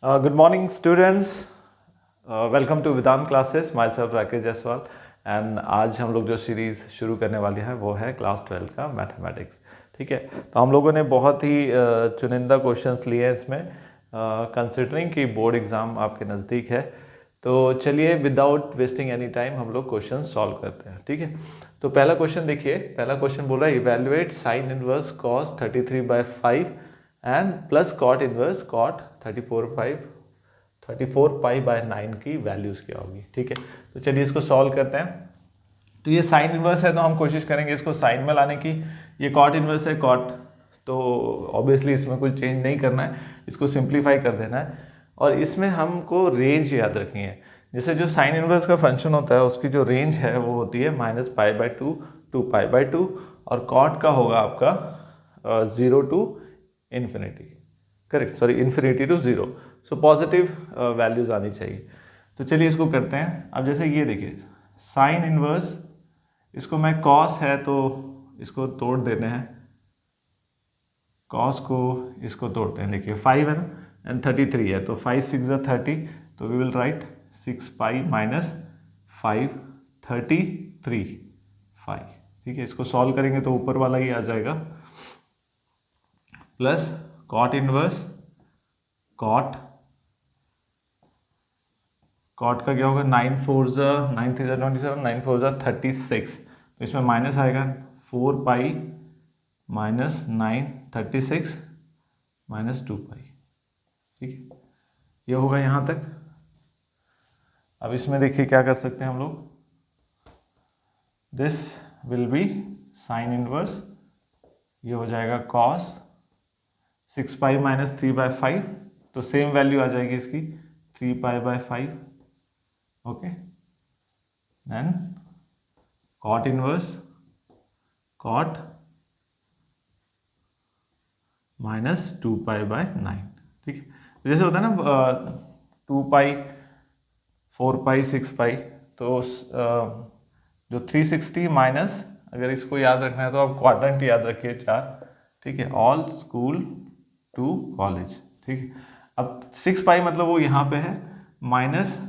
Good morning, students. Welcome to Vedant classes. Myself Rakesh Jaiswal and आज हम लोग जो सीरीज़ शुरू करने वाले हैं वो है क्लास 12 का मैथमेटिक्स. ठीक है, तो हम लोगों ने बहुत ही चुनिंदा क्वेश्चंस लिए हैं इसमें, कंसिडरिंग कि बोर्ड एग्ज़ाम आपके नज़दीक है. तो चलिए विदाउट वेस्टिंग एनी टाइम हम लोग क्वेश्चन सॉल्व करते हैं. ठीक है, तो पहला क्वेश्चन देखिए. पहला क्वेश्चन बोल रहा है evaluate sine inverse cos 33/5 and plus cot inverse cot 34 पाई/9 की वैल्यूज़ क्या होगी. ठीक है, तो चलिए इसको सॉल्व करते हैं. तो ये साइन इनवर्स है तो हम कोशिश करेंगे इसको साइन में लाने की. ये कॉट इनवर्स है कॉट, तो ऑब्वियसली इसमें कुछ चेंज नहीं करना है, इसको सिंप्लीफाई कर देना है. और इसमें हमको रेंज याद रखनी है. जैसे जो साइन इनवर्स का फंक्शन होता है उसकी जो रेंज है वो होती है -π/2 टू π/2 और कॉट का होगा आपका 0 to infinity. Correct, sorry infinity to 0. So positive values आनी चाहिए. तो चलिए इसको करते हैं. अब जैसे ये देखिए साइन इनवर्स, इसको मैं कॉस है तो इसको तोड़ देते हैं. कॉस को इसको तोड़ते हैं. देखिए 5 है ना एंड 33 है, तो 5 6 30, तो वी विल राइट 6π माइनस 5 33 5. ठीक है, इसको सॉल्व करेंगे तो ऊपर वाला ही आ जाएगा प्लस कॉट इनवर्स कॉट का क्या होगा 9 4 9 3 27 9 4 36. तो इसमें माइनस आएगा 4π माइनस 9 36 माइनस 2π. ठीक है, ये होगा यहाँ तक. अब इसमें देखिए क्या कर सकते हैं हम लोग. This will B sine inverse, ये हो जाएगा कॉस 6π माइनस 3/5, तो सेम वैल्यू आ जाएगी इसकी 3π/5. Okay, then cot inverse cot minus 2π/9. ठीक है, तो जैसे होता है ना 2π 4π 6π, तो जो 360 माइनस, अगर इसको याद रखना है तो आप क्वाड्रेंट याद रखिए 4. ठीक है, ऑल स्कूल टू कॉलेज. ठीक है, अब 6π मतलब वो यहाँ पे है माइनस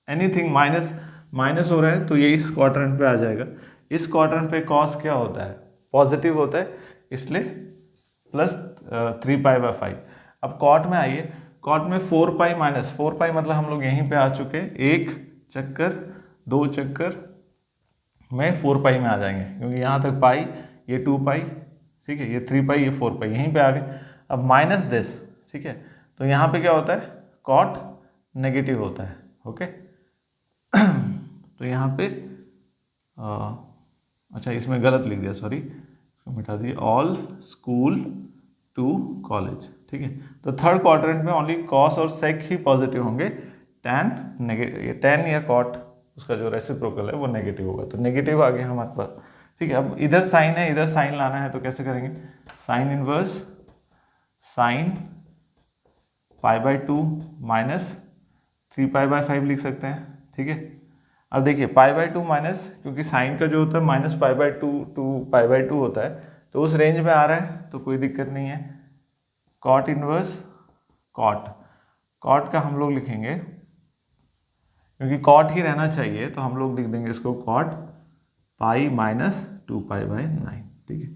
एनीथिंग, माइनस हो रहा है तो ये इस क्वाड्रेंट पे आ जाएगा. इस क्वाड्रेंट पे कॉस क्या होता है, पॉजिटिव होता है, इसलिए प्लस 3π/5. अब कॉट में आइए. कॉट में 4π माइनस 4π मतलब हम लोग यहीं पे आ चुके हैं. एक चक्कर दो चक्कर में 4π में आ जाएंगे, क्योंकि यहाँ तक पाई, ये 2π. ठीक है, ये 3π, ये 4π, यहीं पे आ गए. अब माइनस दिस. ठीक है, तो यहाँ पे क्या होता है, कॉट नेगेटिव होता है. ओके, तो यहाँ पे अच्छा इसमें गलत लिख दिया, सॉरी, इसको मिटा दिए. All school to college. ठीक है, तो थर्ड क्वाड्रेंट में ओनली कॉस और सेक ही पॉजिटिव होंगे. टैन नेगेटिव, टैन या कॉट उसका जो रेसिप्रोकल है वो नेगेटिव होगा, तो नेगेटिव आ गया हमारे पास. ठीक है, अब इधर साइन है, इधर साइन लाना है, तो कैसे करेंगे. साइन इनवर्स साइन π/2 माइनस 3π/5 लिख सकते हैं. ठीक है, अब देखिए π/2 माइनस, क्योंकि साइन का जो होता है माइनस π/2 टू π/2 होता है, तो उस रेंज में आ रहा है तो कोई दिक्कत नहीं है. कॉट इनवर्स कॉट का हम लोग लिखेंगे, क्योंकि कॉट ही रहना चाहिए तो हम लोग लिख देंगे इसको कॉट पाई माइनस 2π/9. ठीक है,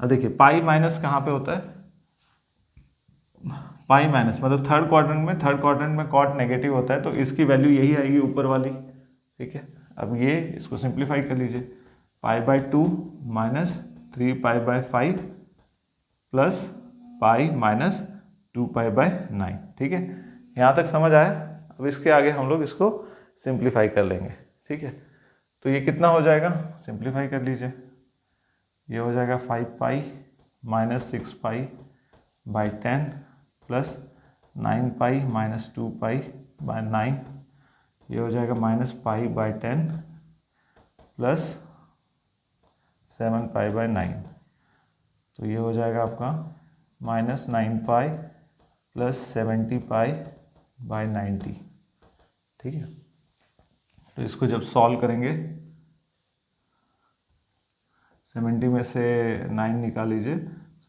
अब देखिए पाई माइनस कहाँ पे होता है, पाई माइनस मतलब थर्ड क्वाड्रेंट में कॉट नेगेटिव होता है, तो इसकी वैल्यू यही आएगी ऊपर वाली. ठीक है, अब ये इसको सिंप्लीफाई कर लीजिए. π/2 माइनस 3π/5 प्लस पाई माइनस 2π/9. ठीक है, यहाँ तक समझ आया. अब इसके आगे हम लोग इसको सिंप्लीफाई कर लेंगे. ठीक है, तो ये कितना हो जाएगा, सिंप्लीफाई कर लीजिए. ये हो जाएगा 5π माइनस 6π/10 प्लस 9π माइनस 2π/9. ये हो जाएगा -π/10 प्लस 7π/9. तो ये हो जाएगा आपका -9π प्लस 70π/90. ठीक है, तो इसको जब सॉल्व करेंगे 70 में से 9 निकाल लीजिए,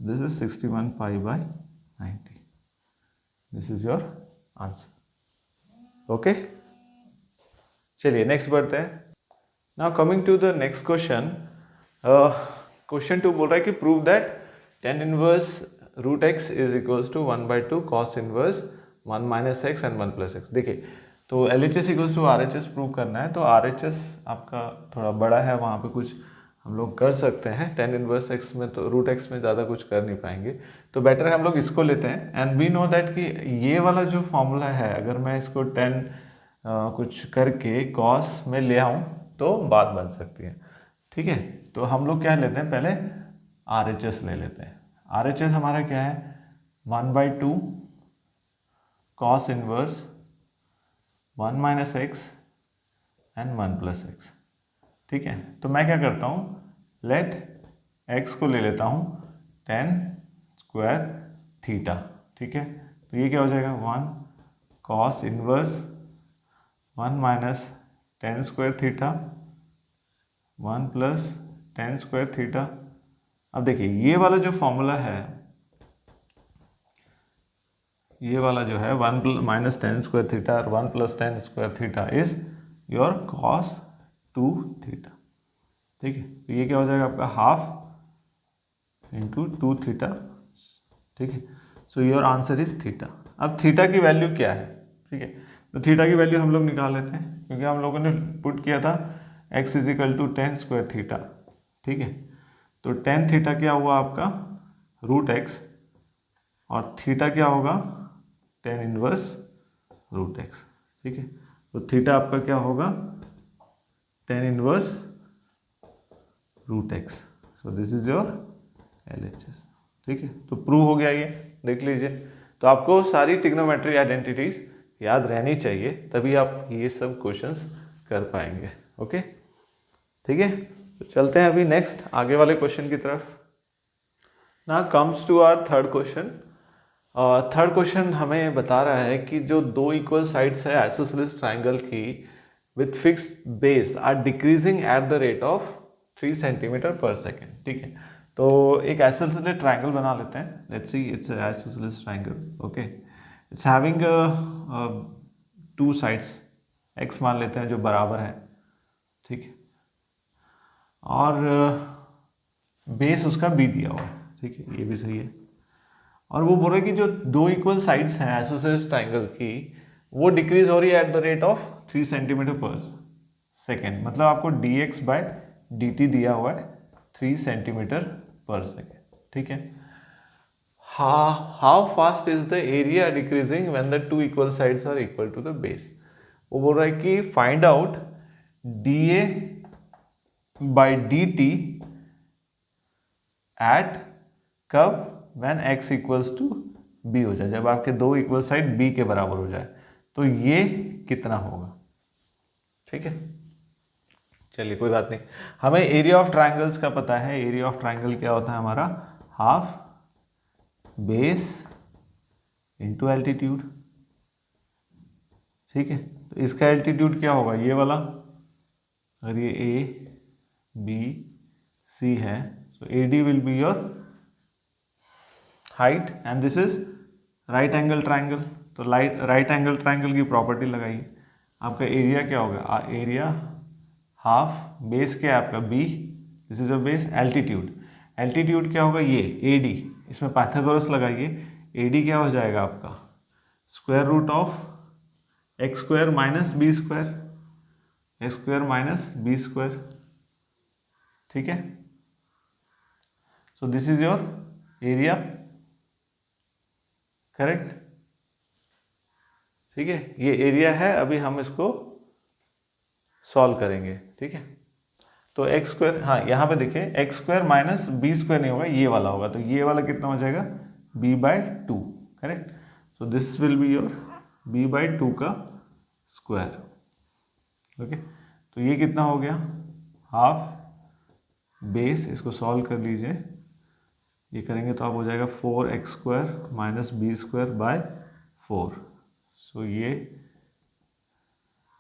this is 61π/90. This is your answer. Okay, चलिए नेक्स्ट बढ़ते हैं। Now coming to the next question, question 2 बोल रहा है कि prove that tan inverse root x is equals to 1/2 cos inverse 1 minus x and 1 plus x. देखिए, तो L H S equals to R H S prove करना है, तो are H S आपका थोड़ा बड़ा है, वहाँ पे कुछ हम लोग कर सकते हैं। tan इनवर्स एक्स में तो रूट एक्स में ज़्यादा कुछ कर नहीं पाएंगे, तो बेटर है हम लोग इसको लेते हैं। एंड वी नो दैट कि ये वाला जो फॉर्मूला है, अगर मैं इसको tan कुछ करके cos में ले आऊँ तो बात बन सकती है। ठीक है, तो हम लोग क्या लेते हैं, पहले आर एच एस ले लेते हैं। आर एच एस हमारा क्या है, 1/2 cos inverse 1 minus x and 1 plus x. ठीक है, तो मैं क्या करता हूँ, लेट एक्स को ले लेता हूँ tan स्क्वायर थीटा। ठीक है, तो ये क्या हो जाएगा, 1 cos inverse 1 minus tan square theta 1 plus tan square theta. अब देखिए, ये वाला जो फॉर्मूला है, ये वाला जो है 1 माइनस tan स्क्वायर थीटा और 1 plus tan square theta is your cos 2 theta. ठीक है, तो ये क्या हो जाएगा आपका हाफ इंटू 2 थीटा। ठीक है, so your answer is theta. अब थीटा की वैल्यू क्या है, ठीक है, तो थीटा की वैल्यू हम लोग निकाल लेते हैं, क्योंकि हम लोगों ने पुट किया था x is equal to tan square theta. ठीक है, तो tan थीटा क्या हुआ आपका, रूट एक्स, और थीटा क्या होगा, tan इनवर्स रूट एक्स। ठीक है, तो थीटा आपका क्या होगा, tan inverse root x. So this is your LHS। ठीक है, तो प्रूव हो गया, ये देख लीजिए। तो आपको सारी ट्रिग्नोमेट्री आइडेंटिटीज याद रहनी चाहिए, तभी आप ये सब क्वेश्चंस कर पाएंगे। ओके, ठीक है, तो चलते हैं अभी नेक्स्ट आगे वाले क्वेश्चन की तरफ। ना comes to our third question. Third question हमें बता रहा है कि जो दो इक्वल साइड्स है आइसोसेलेस ट्राइंगल की with fixed base are decreasing at the rate of 3 centimetre per second. ठीक है, तो एक आइसोसेलेस ट्राइंगल बना लेते हैं। Let's see it's isosceles triangle. Okay, it's having 2 sides, x मान लेते हैं जो बराबर है। ठीक है, और बेस उसका बी दिया हुआ है। ठीक है, ये भी सही है। और वो बोल रहे हैं कि जो दो इक्वल साइड्स हैं आइसोसेलेस ट्राइंगल की, वो डिक्रीज हो रही है eight the rate of 3 centimetre per second. मतलब आपको dx बाय dt दिया हुआ है 3 सेंटीमीटर पर सेकेंड। ठीक है, how fast is the area decreasing when the two equal sides are equal to the base. वो बोल रहा है कि find out dA by dt at कब, when x equals to b हो जाए, जब आपके दो इक्वल साइड b के बराबर हो जाए, तो ये कितना होगा। ठीक है, चलिए कोई बात नहीं, हमें एरिया ऑफ ट्राइंगल्स का पता है। एरिया ऑफ ट्राइंगल क्या होता है हमारा, हाफ बेस इंटू एल्टीट्यूड। ठीक है, तो इसका एल्टीट्यूड क्या होगा, ये वाला, अगर ये ए बी सी है, so AD will be your height and this is right angle triangle। तो राइट एंगल ट्राइंगल की प्रॉपर्टी लगाइए। आपका एरिया क्या होगा, एरिया हाफ बेस क्या है आपका B, this is your base. Altitude, altitude क्या होगा, ये AD, इसमें पाइथागोरस लगाइए। AD क्या हो जाएगा आपका, square root of x square minus b square, x square minus b square. ठीक है, so this is your area, correct. ठीक है, ये एरिया है, अभी हम इसको सॉल्व करेंगे। ठीक है, तो एक्स स्क्वायर, हाँ यहाँ पे देखिए x square minus b square नहीं होगा, ये वाला होगा, तो ये वाला कितना हो जाएगा, b/2, correct. So this will be your b/2 का स्क्वायर। ओके, तो ये कितना हो गया, हाफ बेस, इसको सॉल्व कर लीजिए, ये करेंगे तो आप हो जाएगा 4x square minus b square by 4। So ये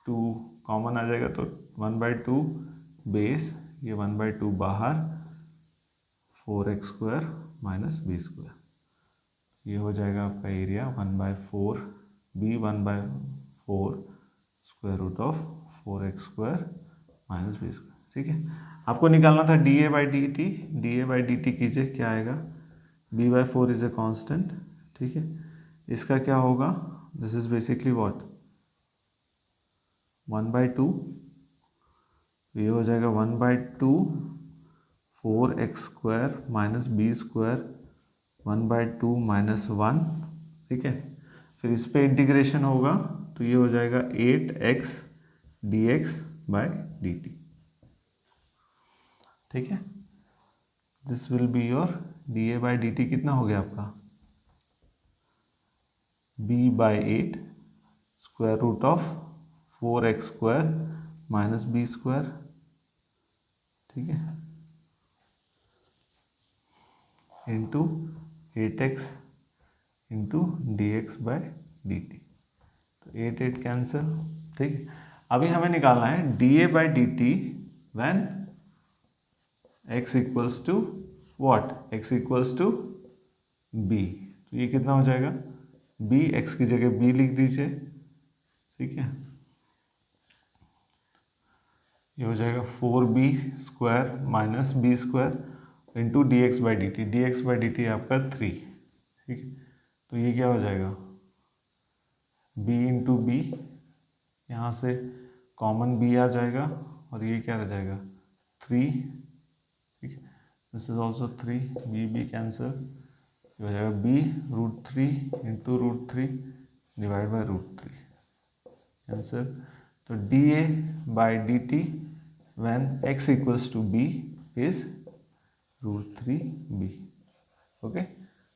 2 कॉमन आ जाएगा, तो 1/2 बेस, ये 1/2 बाहर, 4x square minus b square, ये हो जाएगा आपका area 1/4 b 1/4 square root of 4x² minus b square. ठीक है, आपको निकालना था dA/dt। dA/dt कीजिए, क्या आएगा, b/4 इज ए कांस्टेंट। ठीक है, इसका क्या होगा, दिस इज बेसिकली व्हाट 1/2, ये हो जाएगा 1/2 4x² minus b square 1/2 minus 1। ठीक है, फिर इस पे इंटीग्रेशन होगा तो ये हो जाएगा 8x dx/dt। ठीक है, this will be your dA/dt। कितना हो गया आपका, b/8 square root of 4x² minus b square. ठीक है, इंटू 8x इंटू dx/dt। तो 8 कैंसिल। ठीक है, अभी हमें निकालना है dA/dt when x equals to what, x equals to b। तो ये कितना हो जाएगा, b, x की जगह b लिख दीजिए। ठीक है, ये हो जाएगा 4b square minus b square into dx/dt। dx/dt आपका 3। ठीक है, तो ये क्या हो जाएगा, b इंटू बी, यहाँ से कॉमन b आ जाएगा और ये क्या रह जाएगा 3। ठीक है, this is also 3, b cancel, ये हो जाएगा b√3 into √3 divide by √3 cancel. तो dA/dt when x equals to b is √3b। Okay,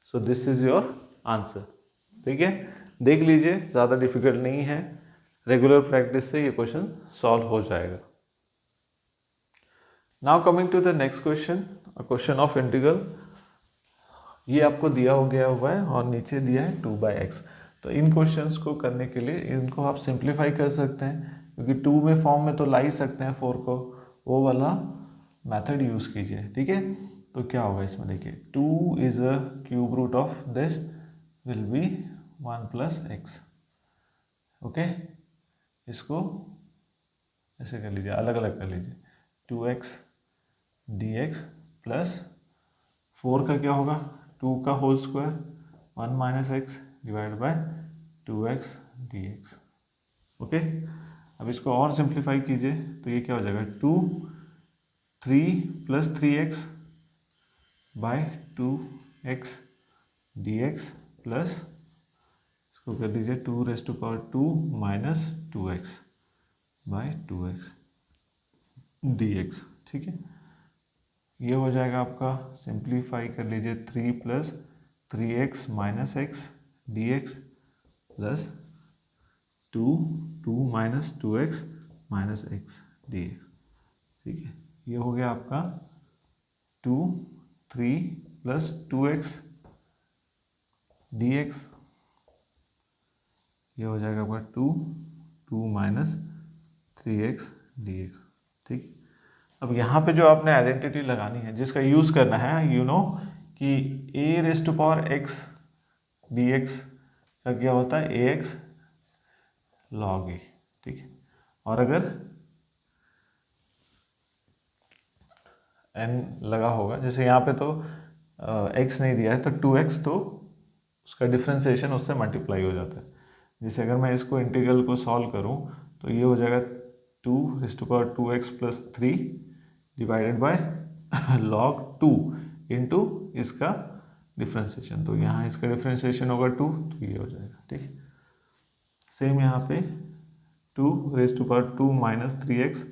so this is your answer. ठीक है, देख लीजिए, ज़्यादा डिफिकल्ट नहीं है, रेगुलर प्रैक्टिस से ये क्वेश्चन सॉल्व हो जाएगा। Now coming to the next question, question of integral. ये आपको दिया हो गया हुआ है और नीचे दिया है 2/x। तो इन क्वेश्चंस को करने के लिए इनको आप सिंप्लीफाई कर सकते हैं, क्योंकि 2 में फॉर्म में तो ला ही सकते हैं 4 को, वो वाला मेथड यूज़ कीजिए। ठीक है, तो क्या होगा इसमें, देखिए 2 is a cube root of this will be 1 + x। Okay, इसको ऐसे कर लीजिए, अलग अलग कर लीजिए, 2x dx प्लस 4 का क्या होगा, 2 का whole square 1 - x divide by 2x dx। Okay, अब इसको और सिंप्लीफाई कीजिए तो ये क्या हो जाएगा, 3 + 3x bye 2x dx plus इसको कर दीजिए 2⁻² minus 2x bye 2x dx। ठीक है, ये हो जाएगा आपका, सिंप्लीफाई कर लीजिए, 3 + 3x - x dx plus 2 minus 2x minus x dx। ठीक है, ये हो गया आपका 3 + 2x dx, ये हो जाएगा आपका 2 माइनस 3x dx। ठीक, अब यहाँ पे जो आपने आइडेंटिटी लगानी है, जिसका यूज़ करना है, यू नो कि a⁻x dx का क्या होता है, ax log a। ठीक है, और अगर n लगा होगा, जैसे यहाँ पे तो x नहीं दिया है तो 2x, तो उसका डिफ्रेंसिएशन उससे मल्टीप्लाई हो जाता है। जैसे अगर मैं इसको इंटीग्रल को सॉल्व करूँ तो ये हो जाएगा 2⁻2x + 3 divided by log 2 into इसका डिफ्रेंसिएशन, तो यहाँ इसका डिफ्रेंसिएशन होगा 2, तो ये हो जाएगा। ठीक है, सेम यहाँ पे 2⁻2 - 3x,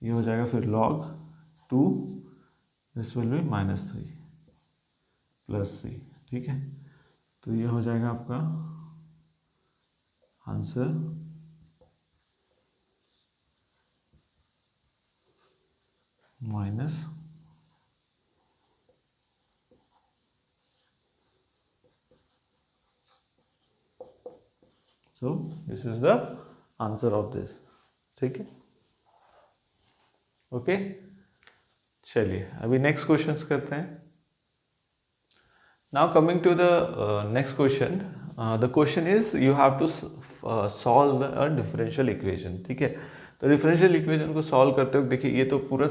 ये हो जाएगा फिर log 2, this will be -3 plus c। ठीक है, तो ये हो जाएगा आपका answer minus so this is the answer of this. ठीक है, ओके, चलिए अभी नेक्स्ट क्वेश्चंस करते हैं। Now coming to the next question, the question is you have to solve a differential equation, ठीक है। तो डिफरेंशियल इक्वेशन को सॉल्व करते वक्त देखिए ये तो पूरा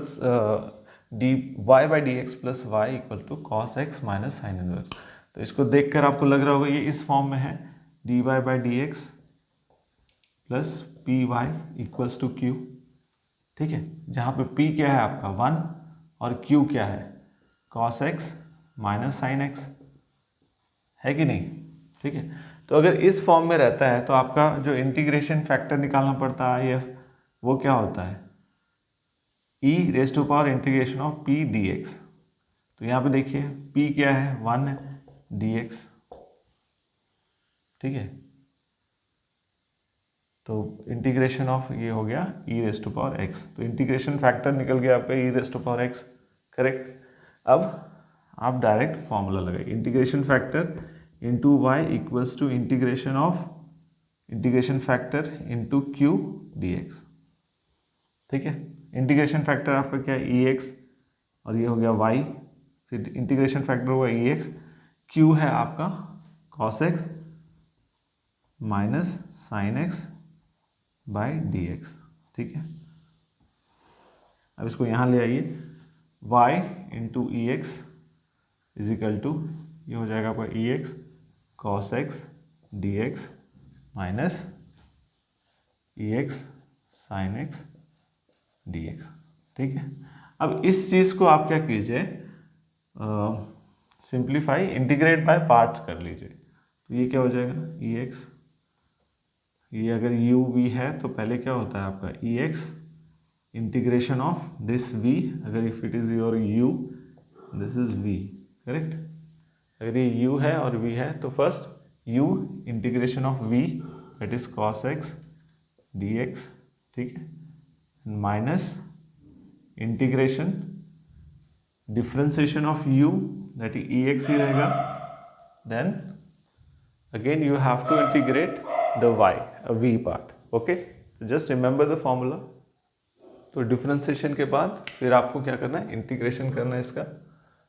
d y by d x plus y equal to cos x minus sine inverse. तो इसको देखकर आपको लग रहा होगा ये इस फॉर्म में है, d y by d x plus p y equals to q, ठीक है। जहाँ पे पी क्या है आपका 1 और क्यू क्या है cos x minus sine x, है कि नहीं, ठीक है। तो अगर इस फॉर्म में रहता है तो आपका जो इंटीग्रेशन फैक्टर निकालना पड़ता है IF, वो क्या होता है e raise to power integration of p dx। तो यहाँ पे देखिए p क्या है 1 है dx, ठीक है। तो इंटीग्रेशन ऑफ ये हो गया e raise to power x, तो इंटीग्रेशन फैक्टर निकल गया आपका e raise to power x, correct. अब आप डायरेक्ट फॉर्मूला लगाइए, integration factor into y equals to integration of integration factor into q dx, ठीक है। इंटीग्रेशन फैक्टर आपका क्या है ex और ये हो गया y, फिर इंटीग्रेशन फैक्टर हुआ ex, q है आपका cos x minus sine x by d x, ठीक है। अब इसको यहाँ ले आइए, y into e x equal to ये हो जाएगा आपका e x cos x d x minus e x sine x d x, ठीक है। अब इस चीज़ को आप क्या कीजिए, सिंप्लीफाई इंटीग्रेट बाय पार्ट्स कर लीजिए। तो ये क्या हो जाएगा ई एक्स, ये अगर यू वी है तो पहले क्या होता है आपका e x integration of this v, अगर if it is your u this is v, correct. अगर ये u है और v है तो first u integration of v that is cos x dx, ठीक है, minus integration differentiation of u that is ex ही रहेगा, then again you have to integrate the y v part, okay. तो just remember the formula. तो differentiation के बाद फिर आपको क्या करना है, इंटीग्रेशन करना है इसका।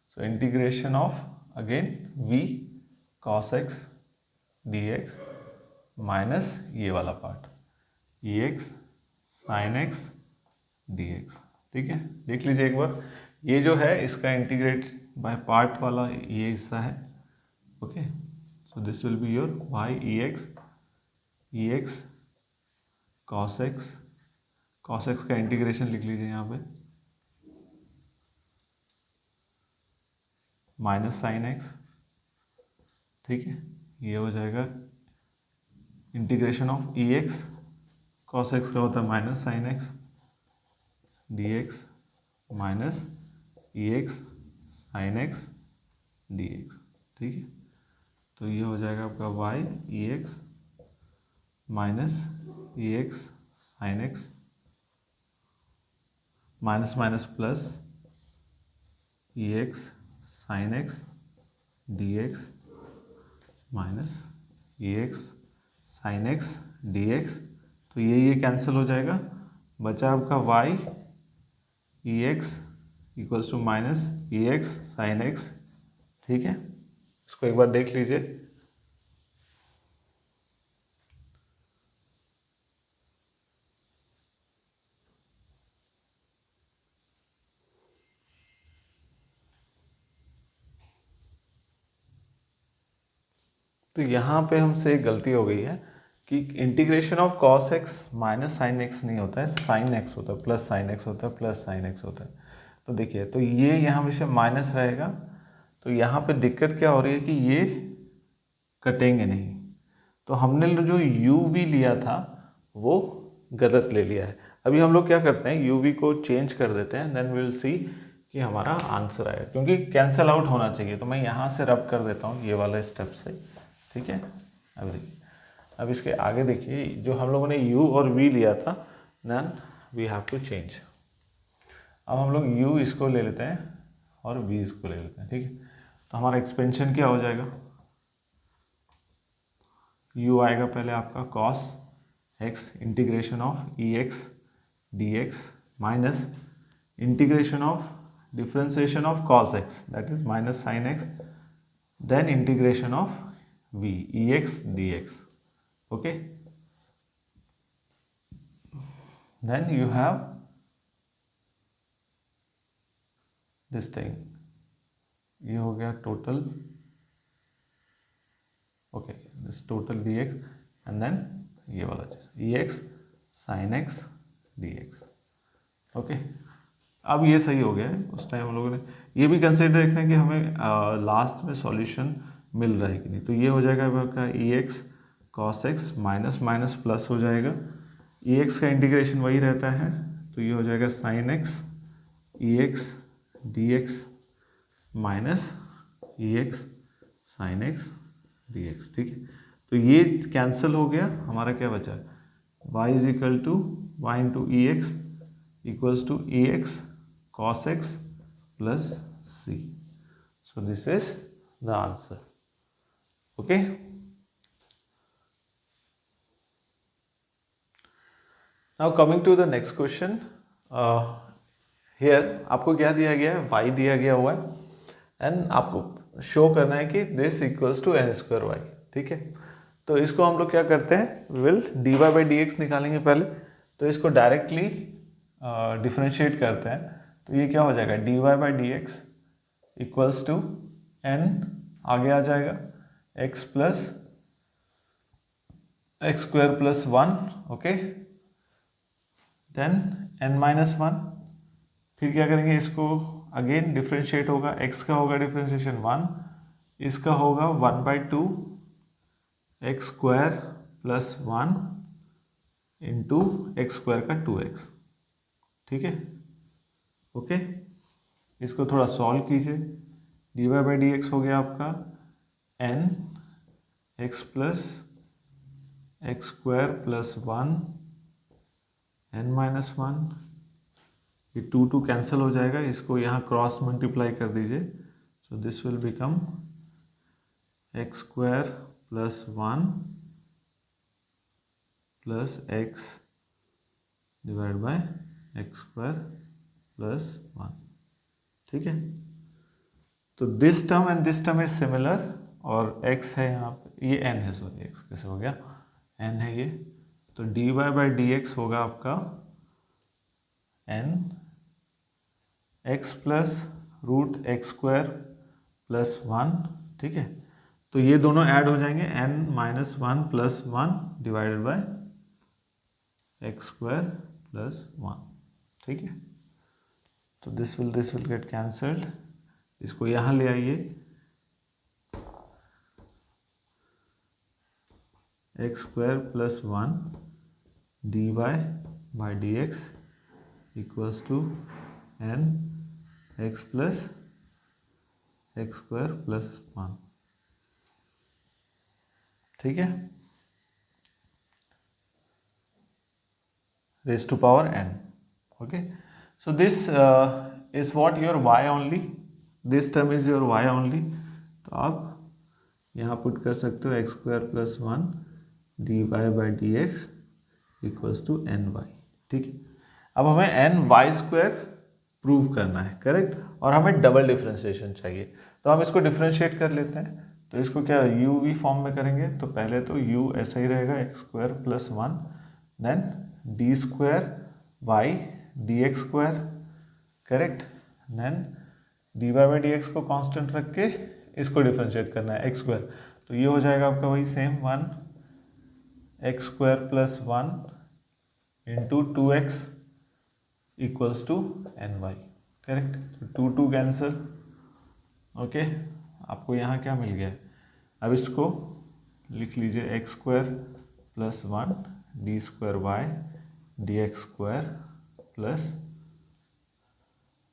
So integration of again v cos x dx minus ये वाला part ex sin x dx, ठीक है। देख लीजिए एक बार, ये जो है इसका इंटीग्रेट बाय पार्ट वाला ये हिस्सा है, okay. So this will be your y ex cos x का इंटीग्रेशन लिख लीजिए यहाँ पे माइनस साइन एक्स, ठीक है। ये हो जाएगा integration of e x cos x का होता है minus sine x d x minus e x sine x d x, ठीक है। तो ये हो जाएगा आपका y e x minus e x sine x minus minus plus e x sine x d x minus e x sine x d x. तो ये cancel हो जाएगा, बचा आपका y e x equals to minus e x sine x, ठीक है। इसको एक बार देख लीजिए, तो यहाँ पे हमसे एक गलती हो गई है कि integration of cos x minus sine x नहीं होता है, साइन एक्स होता है, प्लस साइन एक्स होता है, प्लस साइन एक्स होता है। तो देखिए, तो ये यहाँ हमेशा माइनस रहेगा, तो यहाँ पे दिक्कत क्या हो रही है कि ये कटेंगे नहीं। तो हमने जो यू वी लिया था वो गलत ले लिया है। अभी हम लोग क्या करते हैं, यू वी को चेंज कर देते हैं, देन विल सी कि हमारा आंसर आएगा, क्योंकि कैंसिल आउट होना चाहिए। तो मैं यहाँ से रब कर देता हूँ ये वाला स्टेप से, ठीक है। अब देखिए, अब इसके आगे देखिए, जो हम लोगों ने u और v लिया था, then we have to change. अब हम लोग u इसको ले लेते हैं और v इसको ले लेते हैं, ठीक है। तो हमारा एक्सपेंशन क्या हो जाएगा, u आएगा पहले आपका cos x integration of e x d x minus integration of differentiation of cos x that is minus sine x, then integration of v ex dx. Okay, then you have this thing, ये हो गया total, okay this total dx and then ये वाला चीज ex sin x dx. Okay, अब ये सही हो गया है. उस टाइम हम लोगों ने ये भी कंसिडर रखना है कि हमें लास्ट में सॉल्यूशन मिल रहा है कि नहीं. तो ये हो जाएगा आपका ex cos x minus minus plus हो जाएगा. ex का इंटीग्रेशन वही रहता है, तो ये हो जाएगा sin x ex dx minus ex sin x dx. ठीक है, तो ये कैंसिल हो गया. हमारा क्या बचा, y is equal to y into e x equals to a x cos x plus c. So this is the answer. Okay. Now coming to the next question. Here आपको क्या दिया गया है, y दिया गया हुआ है एंड आपको शो करना है कि this equals to n square y. ठीक है, तो इसको हम लोग क्या करते हैं, will d y by d x निकालेंगे पहले. तो इसको डायरेक्टली डिफ्रेंशिएट करते हैं. तो ये क्या हो जाएगा, d y by d x equals to n, आगे आ जाएगा x plus x square plus one. Okay, then n minus one. फिर क्या करेंगे, इसको अगेन डिफ्रेंशिएट होगा. एक्स का होगा डिफ्रेंशिएशन वन, इसका होगा one by two x square plus one into x square का टू एक्स. ठीक है, ओके, इसको थोड़ा सॉल्व कीजिए. D y by d x हो गया आपका n x plus x square plus one n minus one. ये टू टू कैंसिल हो जाएगा, इसको यहाँ क्रॉस मल्टीप्लाई कर दीजिए. So this will become x square plus one plus x divide by x square plus one. ठीक है, तो this term and this term is similar और x है यहाँ पे, ये n है, सॉरी x कैसे हो गया, n है ये. तो d y by d x होगा आपका n x plus root x square plus one. ठीक है, तो ये दोनों ऐड हो जाएंगे, n minus one plus one divided by x square plus one. ठीक है, तो दिस विल गेट कैंसल्ड. इसको यहाँ ले आइए, x square plus one d y by d x equals to n x plus x square plus one. ठीक है, raise to power n. Okay, so this is what your y only, this term is your y only. तो आप यहाँ put कर सकते हो x square plus one d y by d x equals to n y. ठीक है, अब हमें एन वाई स्क्वायर प्रूव करना है, करेक्ट, और हमें डबल डिफ्रेंशिएशन चाहिए. तो हम इसको डिफ्रेंशिएट कर लेते हैं. तो इसको क्या यू वी फॉर्म में करेंगे. तो पहले तो u ऐसा ही रहेगा, x square plus one, then d square y d x square, correct, then d y by d x को कांस्टेंट रख के इसको डिफ्रेंशिएट करना है एक्स स्क्वायर. तो ये हो जाएगा आपका वही same one x square plus one into two x equals to n y. Correct, तो टू टू कैंसिल. ओके, आपको यहाँ क्या मिल गया. अब इसको लिख लीजिए x square plus one d square y d x square plus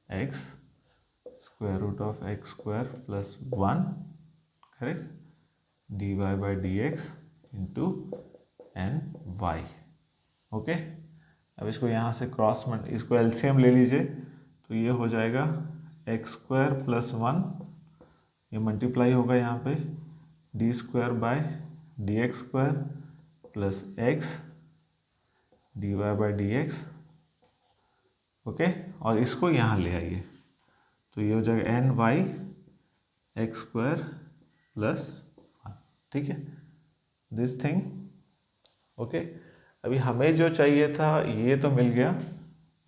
x square root of x square plus one, correct, d y by d x into n y. Okay, अब इसको यहाँ से क्रॉस इसको एलसीएम ले लीजिए. तो ये हो जाएगा एक्स स्क्वायर प्लस वन, ये मल्टीप्लाई होगा यहाँ पे d square by d x square plus x d y by d x. Okay, और इसको यहाँ ले आइए. तो ये हो जाएगा n y x square plus one. ठीक है, दिस थिंग। ओके, अभी हमें जो चाहिए था ये तो मिल गया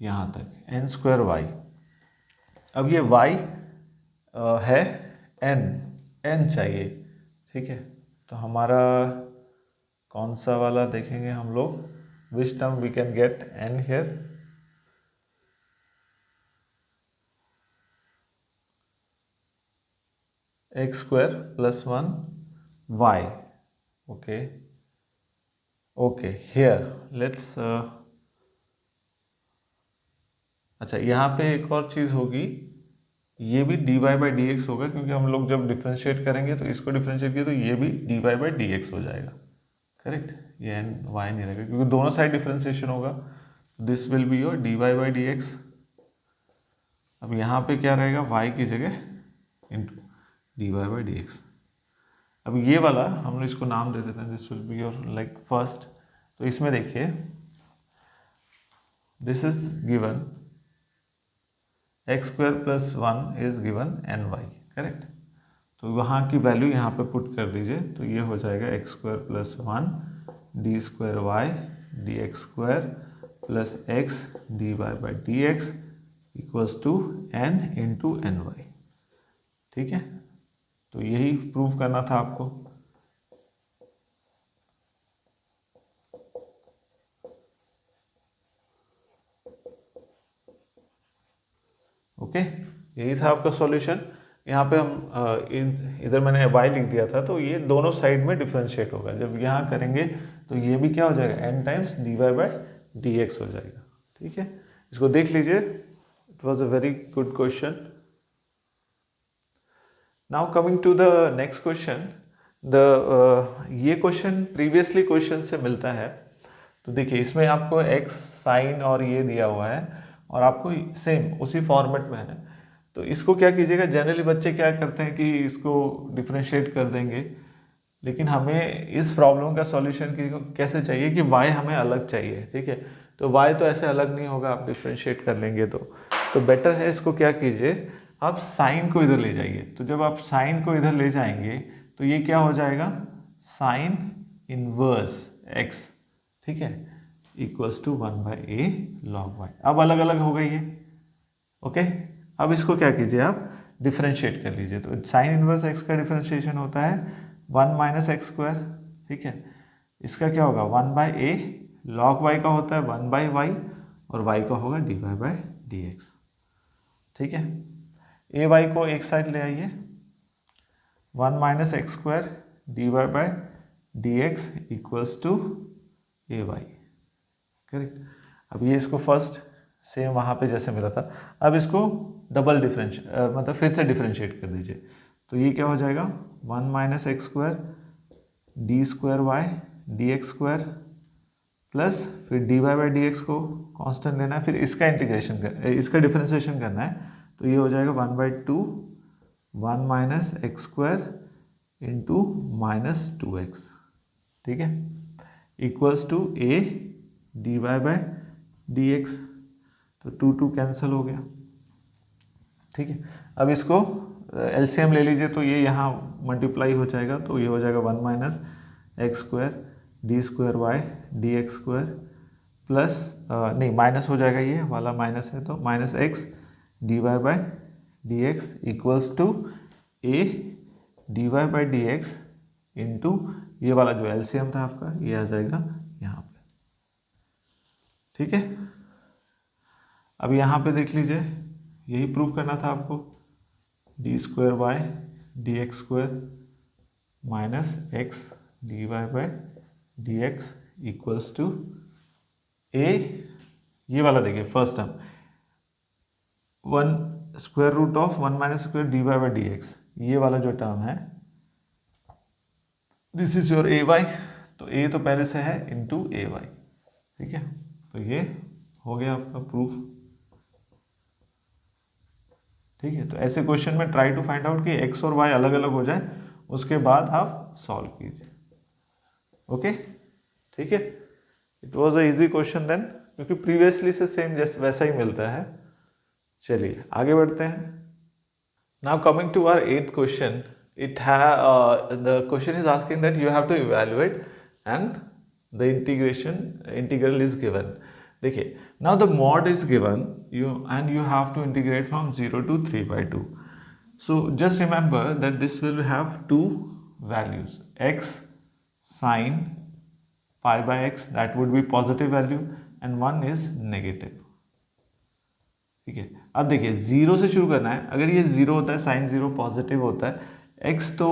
यहाँ तक, एन स्क्वायर वाई। अब ये y है n चाहिए, ठीक है। तो हमारा कौन सा वाला देखेंगे हम लोग, which term we can get n here. X square plus 1 y। Okay okay, here let's अच्छा, यहाँ पे एक और चीज़ होगी, ये भी dy बाई डी एक्स होगा, क्योंकि हम लोग जब डिफ्रेंशिएट करेंगे तो इसको डिफ्रेंशिएट किया तो ये भी dy बाई डी एक्स हो जाएगा, करेक्ट। ये एन वाई नहीं रहेगा क्योंकि दोनों साइड डिफ्रेंशिएशन होगा। This will be your dy by d x. अब यहाँ पे क्या रहेगा, y की जगह into dy by d x. अब ये वाला हम लोग इसको नाम दे देते हैं, this will be your like first. तो इसमें देखिए, this is given x square plus 1 is given n y, correct. तो वहाँ की वैल्यू यहाँ पे पुट कर दीजिए, तो ये हो जाएगा x square plus 1 d square y d x square plus x d y by d x equals to n into n y, ठीक है। तो यही प्रूव करना था आपको। ओके, यही था आपका सॉल्यूशन। यहाँ पे हम इधर मैंने y लिख दिया था, तो ये दोनों साइड में डिफ्रेंशिएट होगा। जब यहाँ करेंगे तो ये भी क्या हो जाएगा, n times dy by d x हो जाएगा, ठीक है। इसको देख लीजिए, it was a very good question. Now coming to the next question, ये क्वेश्चन प्रीवियसली क्वेश्चन से मिलता है। तो देखिए, इसमें आपको x साइन और ये दिया हुआ है और आपको सेम उसी फॉर्मेट में है। तो इसको क्या कीजिएगा, जनरली बच्चे क्या करते हैं कि इसको डिफ्रेंशिएट कर देंगे, लेकिन हमें इस प्रॉब्लम का सॉल्यूशन कैसे चाहिए कि y हमें अलग चाहिए, ठीक है। तो y तो ऐसे अलग नहीं होगा, आप डिफ्रेंशिएट कर लेंगे तो बेटर है इसको क्या कीजिए, आप साइन को इधर ले जाइए। तो जब आप साइन को इधर ले जाएंगे तो ये क्या हो जाएगा, साइन इनवर्स x, ठीक है, equals to 1 by a log y. अब अलग अलग हो गई है, ओके। अब इसको क्या कीजिए, आप डिफ्रेंशिएट कर लीजिए। तो साइन इनवर्स x का डिफ्रेंशिएशन होता है 1 माइनस एक्स स्क्वायर, ठीक है। इसका क्या होगा, 1 बाई ए लॉग वाई का होता है 1 बाई वाई, और y का होगा d y by d x, ठीक है। ए वाई को एक साइड ले आइए, 1 minus x square d y by d x equals to a y, correct. अब ये इसको फर्स्ट सेम वहाँ पे जैसे मिला था, अब इसको डबल मतलब फिर से डिफ्रेंशिएट कर दीजिए। तो ये क्या हो जाएगा, 1 minus x square d square y d x square plus फिर d y by d x को कांस्टेंट लेना है, फिर इसका इसका डिफ्रेंशिएशन करना है। तो ये हो जाएगा 1 by 2 1 minus x square into minus 2x, ठीक है, equals to a d y by d x. तो 2 कैंसिल हो गया, ठीक है। अब इसको एलसीएम ले लीजिए, तो ये यहाँ मल्टीप्लाई हो जाएगा, तो ये हो जाएगा 1 minus x square d square y d x square plus नहीं माइनस हो जाएगा, ये वाला माइनस है तो minus x d y by d x equals to a d y by d x into ये वाला जो एलसीएम था आपका, ये आ जाएगा यहाँ पे, ठीक है। अब यहाँ पे देख लीजिए, यही प्रूव करना था आपको, d square y d x square minus x d y by d x equals to a, ये वाला देखिए first term 1 square root of 1 minus square d y by d x, ये वाला जो टर्म है this is your a y. तो ए तो पहले से है इंटू ए वाई, ठीक है। तो ये हो गया आपका प्रूफ, ठीक है। तो ऐसे क्वेश्चन में ट्राई टू फाइंड आउट कि एक्स और वाई अलग अलग हो जाए, उसके बाद आप सॉल्व कीजिए, ओके, ठीक है। It was a easy question then, क्योंकि प्रीवियसली से सेम जैसे वैसा ही मिलता है। चलिए आगे बढ़ते हैं। Now coming to our 8th question, the question is asking that you have to evaluate and the integral is given. देखिए, now the mod is given and you have to integrate from 0 to 3/2. So just remember that this will have two values, x sine pi by x, that would be positive value, and one is negative. ठीक है, अब देखिए zero से शुरू करना है. अगर ये जीरो होता है, साइन जीरो पॉजिटिव होता है, एक्स तो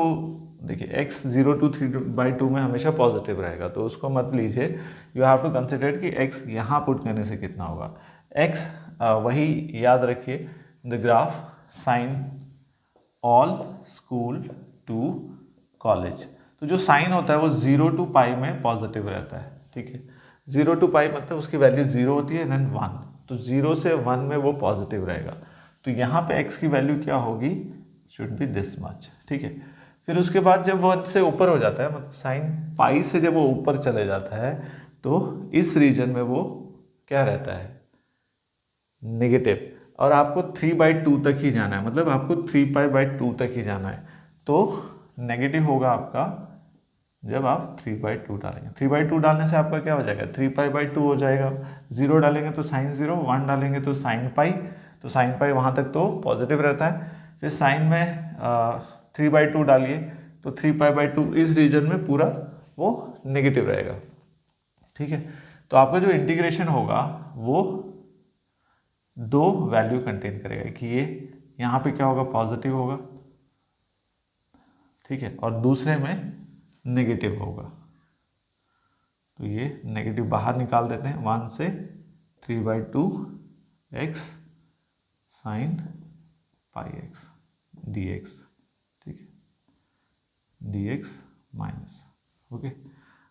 देखिए एक्स 0 to 3/2 में हमेशा पॉजिटिव रहेगा, तो उसको मत लीजिए. यू हैव टू कंसिडर कि एक्स यहाँ पुट करने से कितना होगा. एक्स वही याद रखिए, the graph sine all school to college. तो जो साइन होता है वो 0 to पाई में पॉजिटिव रहता है. ठीक है, 0 to पाई मतलब उसकी वैल्यू 0 होती है, देन 1. तो 0 से 1 में वो पॉजिटिव रहेगा. तो यहाँ पे x की वैल्यू क्या होगी, शुड बी दिस मच. ठीक है, फिर उसके बाद जब 1 से ऊपर हो जाता है, मतलब साइन पाई से जब वो ऊपर चले जाता है, तो इस रीजन में वो क्या रहता है, नेगेटिव. और आपको 3/2 तक ही जाना है, मतलब आपको 3π/2 तक ही जाना है. तो नेगेटिव होगा आपका जब आप 3/2 डालेंगे. 3/2 डालने से आपका क्या हो जाएगा, 3π/2 हो जाएगा. 0 डालेंगे तो साइन 0, 1 डालेंगे तो साइन पाई. तो साइन पाई वहाँ तक तो पॉजिटिव रहता है. फिर साइन में 3/2 डालिए तो 3π/2 इस रीजन में पूरा वो नेगेटिव रहेगा. ठीक है, तो आपका जो इंटीग्रेशन होगा वो दो वैल्यू कंटेन करेगा कि ये यहाँ पे क्या होगा, पॉजिटिव होगा. ठीक है, और दूसरे में नेगेटिव होगा. तो ये नेगेटिव बाहर निकाल देते हैं. 1 से 3/2 x sign pi x dx. ठीक है, dx माइनस. ओके,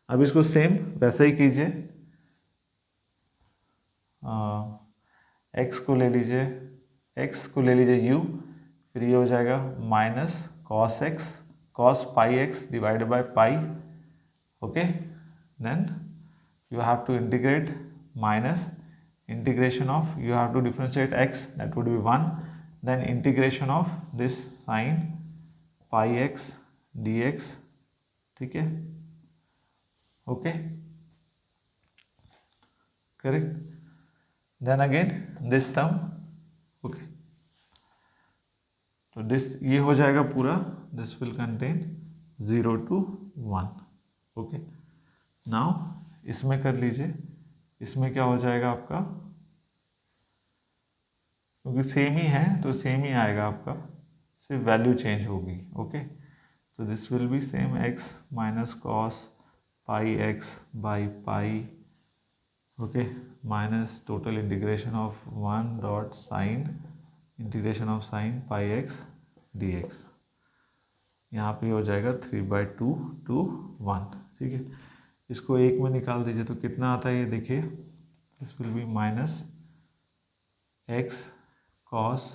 अब इसको सेम वैसा ही कीजिए. x को ले लीजिए, x को ले लीजिए u, फिर ये हो जाएगा minus cos x cos pi x divided by pi. Okay, then you have to integrate minus integration of, you have to differentiate x, that would be 1, then integration of this sin pi x dx. ठीक है, okay, correct. Then again this term. okay, तो this ये हो जाएगा पूरा, this will contain 0 to 1. Okay, now इसमें कर लीजिए. इसमें क्या हो जाएगा आपका, क्योंकि सेम ही है तो सेम ही आएगा आपका, सिर्फ वैल्यू चेंज होगी. ओके, तो this will be same x minus cos pi x by pi. Okay, minus total integration of 1 dot sine integration of sine pi x dx. यहाँ पे हो जाएगा 3/2 to 1. ठीक है, इसको एक में निकाल दीजिए तो कितना आता है ये देखिए, this will be minus x cos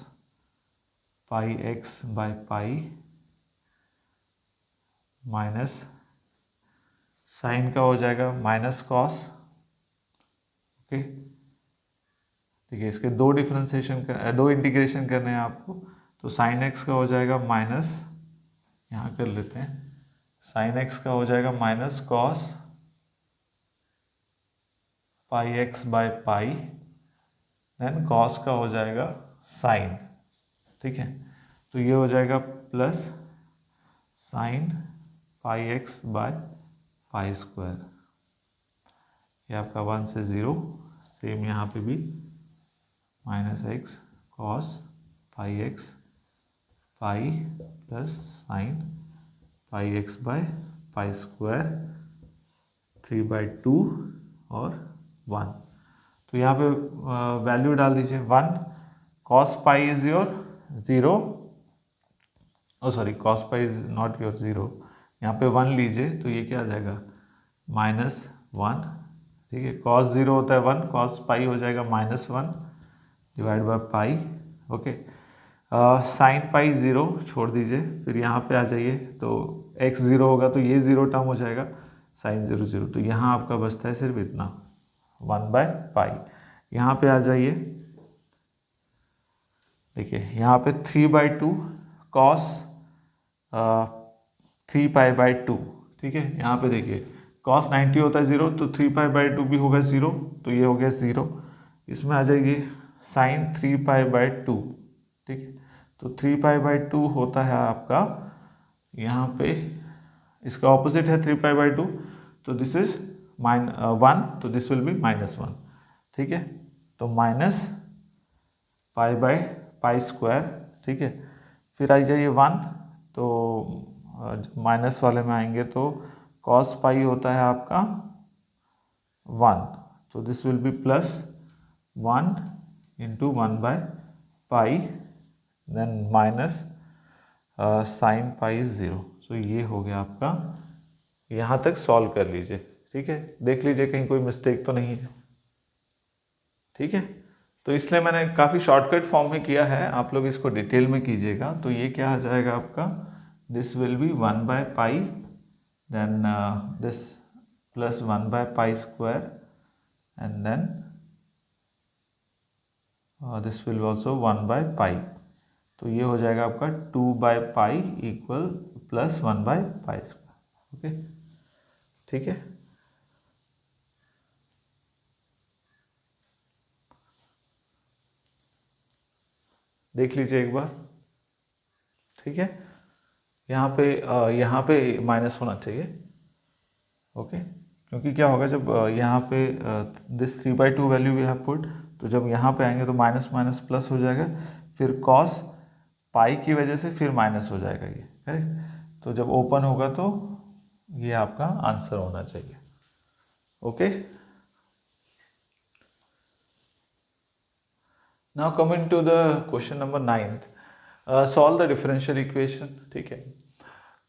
pi x by pi minus sine का हो जाएगा माइनस कॉस. ओके, देखिए इसके दो इंटीग्रेशन करने हैं आपको. तो साइन एक्स का हो जाएगा माइनस, यहाँ कर लेते हैं, साइन एक्स का हो जाएगा minus cos pi x by pi, then cos का हो जाएगा साइन. ठीक है, तो ये हो जाएगा plus sine pi x by pi square. ये आपका 1 से 0. सेम यहाँ पे भी minus x cos pi x pi plus sine pi x by pi square 3/2 और 1. तो यहाँ पे वैल्यू डाल दीजिए. 1 cos pi is your 0, oh sorry cos pi is not your 0. यहाँ पे 1 लीजिए तो ये क्या आ जाएगा, -1. ठीक है, कॉस 0 होता है 1, कॉस पाई हो जाएगा -1 divide by pi. Okay, sine pi 0 छोड़ दीजिए, फिर यहाँ पे आ जाइए तो x 0 होगा तो ये 0 टर्म हो जाएगा, साइन 0 0. तो यहाँ आपका बचता है सिर्फ इतना 1/पाई. यहाँ पे आ जाइए, देखिए यहाँ पे 3/2 कॉस 3π/2, ठीक है। यहाँ पे देखिए cos 90 होता है 0, तो 3π/2 भी होगा 0, तो ये हो गया 0। इसमें आ जाइए sin 3π/2, ठीक है। तो 3π/2 होता है आपका यहाँ पे, इसका ऑपोजिट है 3π/2, तो दिस इज 1, तो दिस विल बी -1, ठीक है। तो -π/π², ठीक है। फिर आ जाइए 1, तो माइनस वाले में आएंगे तो cos पाई होता है आपका 1, तो this will be +1 × 1/π, then minus sin pi 0। So ये हो गया आपका, यहाँ तक सॉल्व कर लीजिए, ठीक है। देख लीजिए कहीं कोई मिस्टेक तो नहीं है, ठीक है। तो इसलिए मैंने काफ़ी शॉर्टकट फॉर्म में किया है, आप लोग इसको डिटेल में कीजिएगा। तो ये क्या आ जाएगा आपका, this will be 1/π, then this +1/π² and then this will also 1/π। तो ये हो जाएगा आपका 2/π इक्वल +1/π², ओके, ठीक है। देख लीजिए एक बार, ठीक है। यहाँ पे माइनस होना चाहिए, ओके, क्योंकि क्या होगा जब यहाँ पे this 3/2 value we have put, तो जब यहाँ पे आएंगे तो माइनस माइनस प्लस हो जाएगा, फिर cos पाई की वजह से फिर माइनस हो जाएगा ये, करेक्ट। तो जब ओपन होगा तो ये आपका आंसर होना चाहिए, okay. Now coming to the question number 9th, solve the differential equation, ठीक है।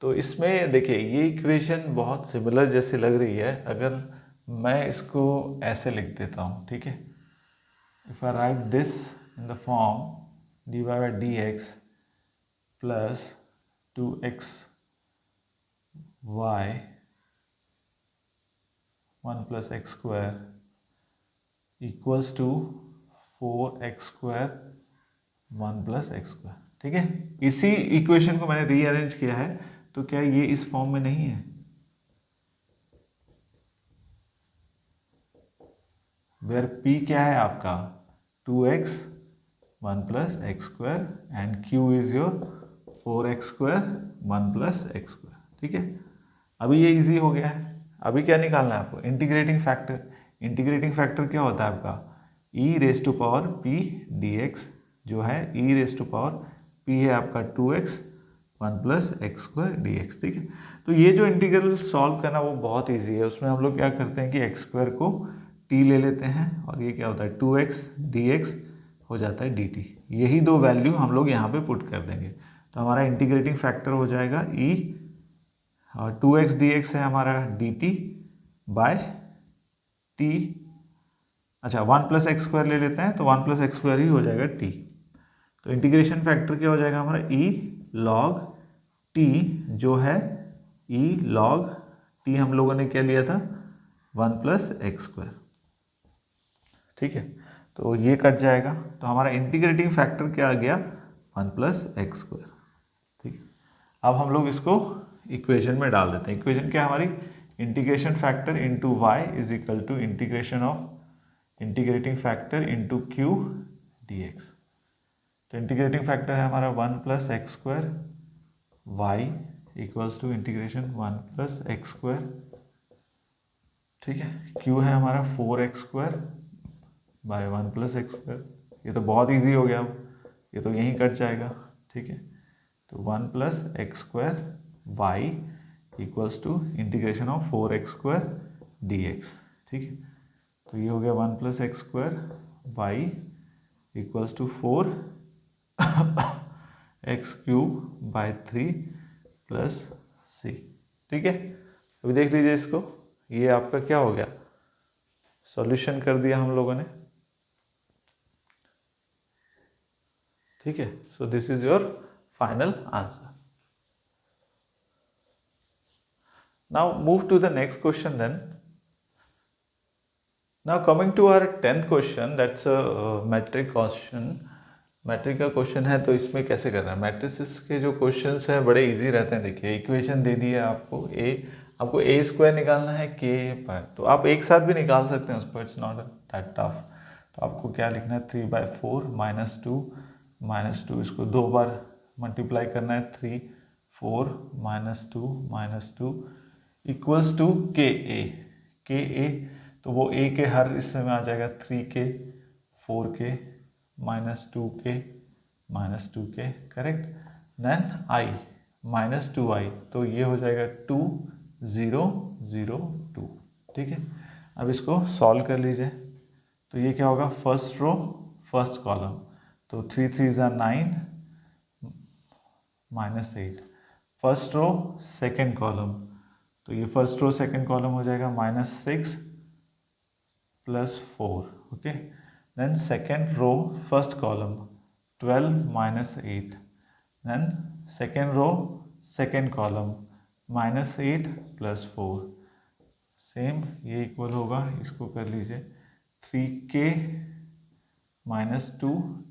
तो इसमें देखिए ये इक्वेशन बहुत सिमिलर जैसे लग रही है, अगर मैं इसको ऐसे लिख देता हूँ, ठीक है। If I write this in the form dy/dx plus 2xy 1 + x² equals to 4x² 1 + x², ठीक है। इसी इक्वेशन को मैंने रीअरेंज किया है, तो क्या ये इस फॉर्म में नहीं है, वेयर p क्या है आपका 2x 1 + x² and q is your 4x² 1 + x², ठीक है। अभी ये इजी हो गया है। अभी क्या निकालना है आपको, इंटीग्रेटिंग फैक्टर। इंटीग्रेटिंग फैक्टर क्या होता है आपका, e⁻p dx, जो है e⁻p है आपका 2x 1 + x² dx, ठीक है। तो ये जो इंटीग्रल सॉल्व करना वो बहुत इजी है। उसमें हम लोग क्या करते हैं कि x² को t ले लेते हैं, और ये क्या होता है 2x dx हो जाता है dt। यही दो वैल्यू हम लोग यहाँ पे पुट कर देंगे, तो हमारा इंटीग्रेटिंग फैक्टर हो जाएगा e, और 2x dx है हमारा dt बाय t। अच्छा 1 + x² ले लेते हैं, तो 1 + x² ही हो जाएगा t। तो इंटीग्रेशन फैक्टर क्या हो जाएगा हमारा e log t, जो है e log t हम लोगों ने क्या लिया था 1 + x², ठीक है। तो ये कट जाएगा, तो हमारा इंटीग्रेटिंग फैक्टर क्या आ गया 1 + x², ठीक है। अब हम लोग इसको इक्वेशन में डाल देते हैं। इक्वेशन क्या है हमारी, integration factor into y is equal to integration of integrating factor into q dx। तो इंटीग्रेटिंग फैक्टर है हमारा 1 + x², y equals to integration 1 + x², ठीक है। q है हमारा 4x² बाय 1 + x²। ये तो बहुत इजी हो गया, ये तो यहीं कट जाएगा, ठीक है। तो 1 + x² y equals to integration of 4x² dx, ठीक है। तो ये हो गया 1 + x² y equals to 4x³ by 3 + c, ठीक है। अभी देख लीजिए इसको, ये आपका क्या हो गया, सॉल्यूशन कर दिया हम लोगों ने, ठीक है। So this is your final answer. Now move to the next question then. Now coming to our 10th question, that's a metric question matrix का क्वेश्चन है तो इसमें कैसे करना है। मैट्रिसेस के जो क्वेश्चंस हैं बड़े इजी रहते हैं। देखिए इक्वेशन दे दी है आपको ए स्क्वायर निकालना है के पर, तो आप एक साथ भी निकाल सकते हैं उसको, इट्स नॉट दैट टफ। तो आपको क्या लिखना है 3/4 -2 इसको 2 बार मल्टीप्लाई करना है 3 4 -2 इक्वल्स टू के ए। तो वो ए के हर हिस्से में आ जाएगा 3k 4k -2k correct. Then I -2i, तो ये हो जाएगा 2 0 0 2। ठीक है, अब इसको सॉल्व कर लीजिए। तो ये क्या होगा, फर्स्ट रो फर्स्ट कॉलम, तो 3 3 9 -8। फर्स्ट रो सेकेंड कॉलम, तो ये फर्स्ट रो सेकेंड कॉलम हो जाएगा -6 + 4। Okay, then second row first column 12 -8, then second row second column -8 + 4। Same ये इक्वल होगा, इसको कर लीजिए 3k -2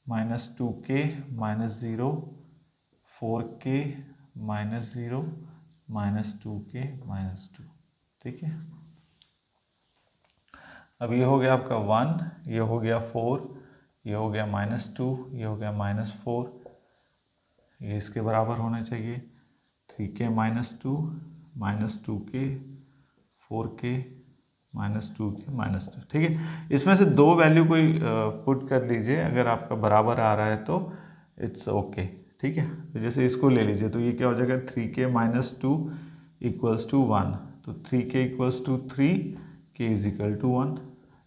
-2k -0 4k -0 -2k -2। ठीक है, अब ये हो गया आपका 1, ये हो गया 4, ये हो गया -2, ये हो गया -4, ये इसके बराबर होना चाहिए 3k -2 -2k 4k -2k -2। ठीक है, इसमें से दो वैल्यू कोई पुट कर लीजिए, अगर आपका बराबर आ रहा है तो इट्स ओके। ठीक है, तो जैसे इसको ले लीजिए, तो ये क्या हो जाएगा 3k -2 = 1, तो 3k = 3, k = 1।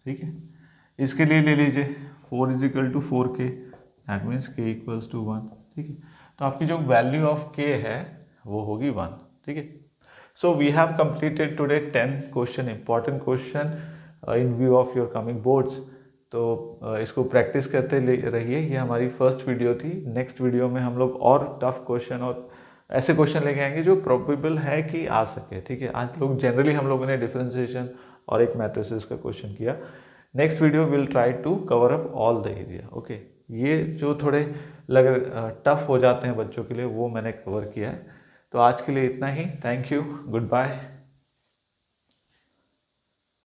ठीक है, इसके लिए ले लीजिए 4 = 4k, दैट मीन्स k = 1। ठीक है, तो आपकी जो वैल्यू ऑफ k है वो होगी 1। ठीक है, so we have completed today 10 question, important question in view of your coming boards. तो इसको प्रैक्टिस करते रहिए। ये हमारी फर्स्ट वीडियो थी। नेक्स्ट वीडियो में हम लोग और टफ क्वेश्चन और ऐसे क्वेश्चन लेके आएंगे जो प्रोबेबल है कि आ सके। ठीक है, आज लोग जनरली हम लोगों ने डिफरेंशिएशन और एक मैट्रिसेस का क्वेश्चन किया। Next video will try to cover up all the area. Okay, ये जो थोड़े टफ हो जाते हैं बच्चों के लिए वो मैंने कवर किया है। तो आज के लिए इतना ही। Thank you, good bye.